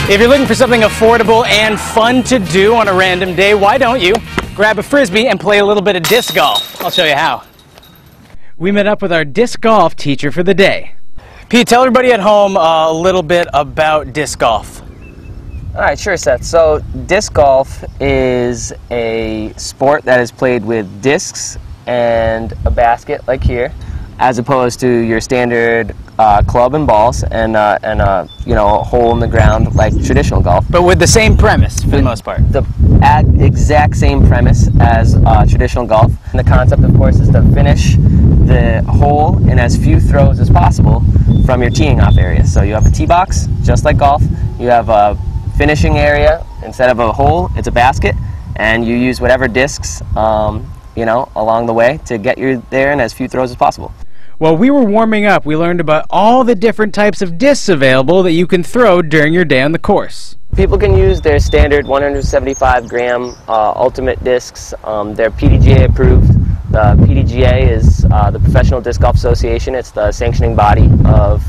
If you're looking for something affordable and fun to do on a random day, why don't you grab a Frisbee and play a little bit of disc golf? I'll show you how. We met up with our disc golf teacher for the day. Pete, tell everybody at home a little bit about disc golf. All right, sure, Seth. So disc golf is a sport that is played with discs and a basket like here, as opposed to your standard club and balls and a hole in the ground like traditional golf. But with the same premise for the most part. The exact same premise as traditional golf. And the concept, of course, is to finish the hole in as few throws as possible from your teeing off area. So you have a tee box, just like golf. You have a finishing area. Instead of a hole, it's a basket, and you use whatever discs along the way to get you there in as few throws as possible. While we were warming up, we learned about all the different types of discs available that you can throw during your day on the course. People can use their standard 175-gram ultimate discs. They're PDGA approved. The PDGA is the Professional Disc Golf Association. It's the sanctioning body of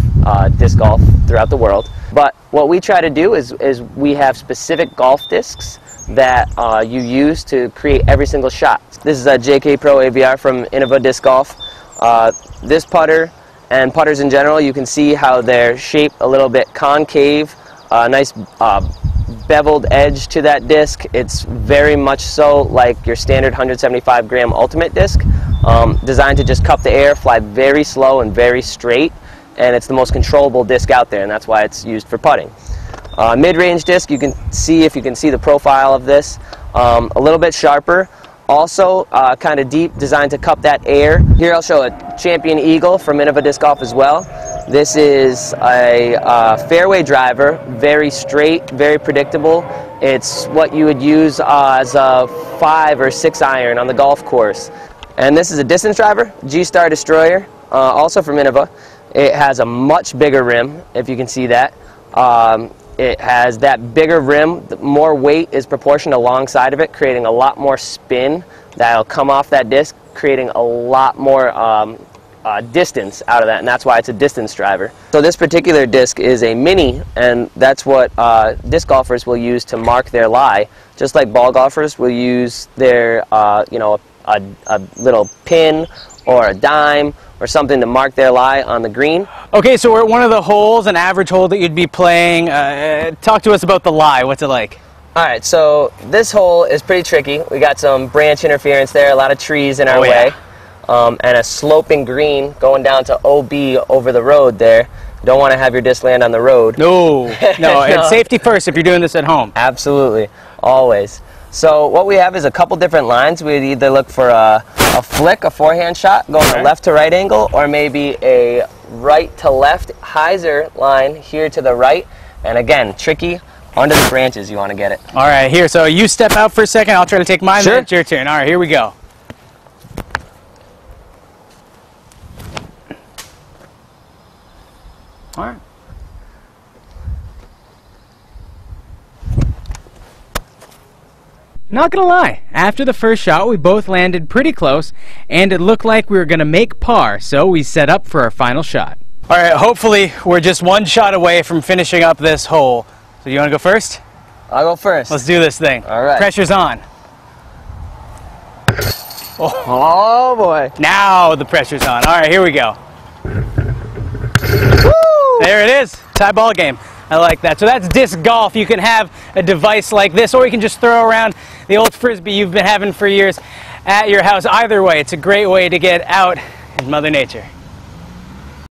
disc golf throughout the world. But what we try to do is we have specific golf discs that you use to create every single shot. This is a JK Pro AVR from Innova Disc Golf. This putter and putters in general, you can see how they're shaped a little bit concave, nice beveled edge to that disc. It's very much so like your standard 175-gram ultimate disc, designed to just cup the air, fly very slow and very straight, and it's the most controllable disc out there, and that's why it's used for putting. Mid-range disc, you can see, if you can see the profile of this, a little bit sharper. Also kind of deep, designed to cup that air. Here I'll show a Champion Eagle from Innova Disc Golf as well. This is a fairway driver, very straight, very predictable. It's what you would use as a 5 or 6 iron on the golf course. And this is a distance driver, G-Star Destroyer, also from Innova. It has a much bigger rim, if you can see that. It has that bigger rim. More weight is proportioned alongside of it, creating a lot more spin that'll come off that disc, creating a lot more distance out of that, and that's why it's a distance driver. So this particular disc is a mini, and that's what disc golfers will use to mark their lie, just like ball golfers will use their a little pin or a dime or something to mark their lie on the green. Okay, so we're at one of the holes, an average hole that you'd be playing. Talk to us about the lie. What's it like? All right, so this hole is pretty tricky. We got some branch interference there, a lot of trees in our way, and a sloping green going down to OB over the road there. Don't want to have your disc land on the road. No, no, it's safety first if you're doing this at home. Absolutely, always. So what we have is a couple different lines. We'd either look for a flick, a forehand shot, going a left to right angle, or maybe a right to left hyzer line here to the right. And again, tricky, under the branches you want to get it. All right, here, so you step out for a second, I'll try to take mine, then it's your turn. All right, here we go. All right. Not gonna lie, after the first shot we both landed pretty close and it looked like we were gonna make par, so we set up for our final shot. Alright, hopefully we're just one shot away from finishing up this hole. So you wanna go first? I'll go first. Let's do this thing. Alright. Pressure's on. Oh boy. Now the pressure's on. Alright, here we go. Woo! There it is. Tie ball game. I like that. So that's disc golf. You can have a device like this, or you can just throw around the old Frisbee you've been having for years at your house. Either way, it's a great way to get out in Mother Nature.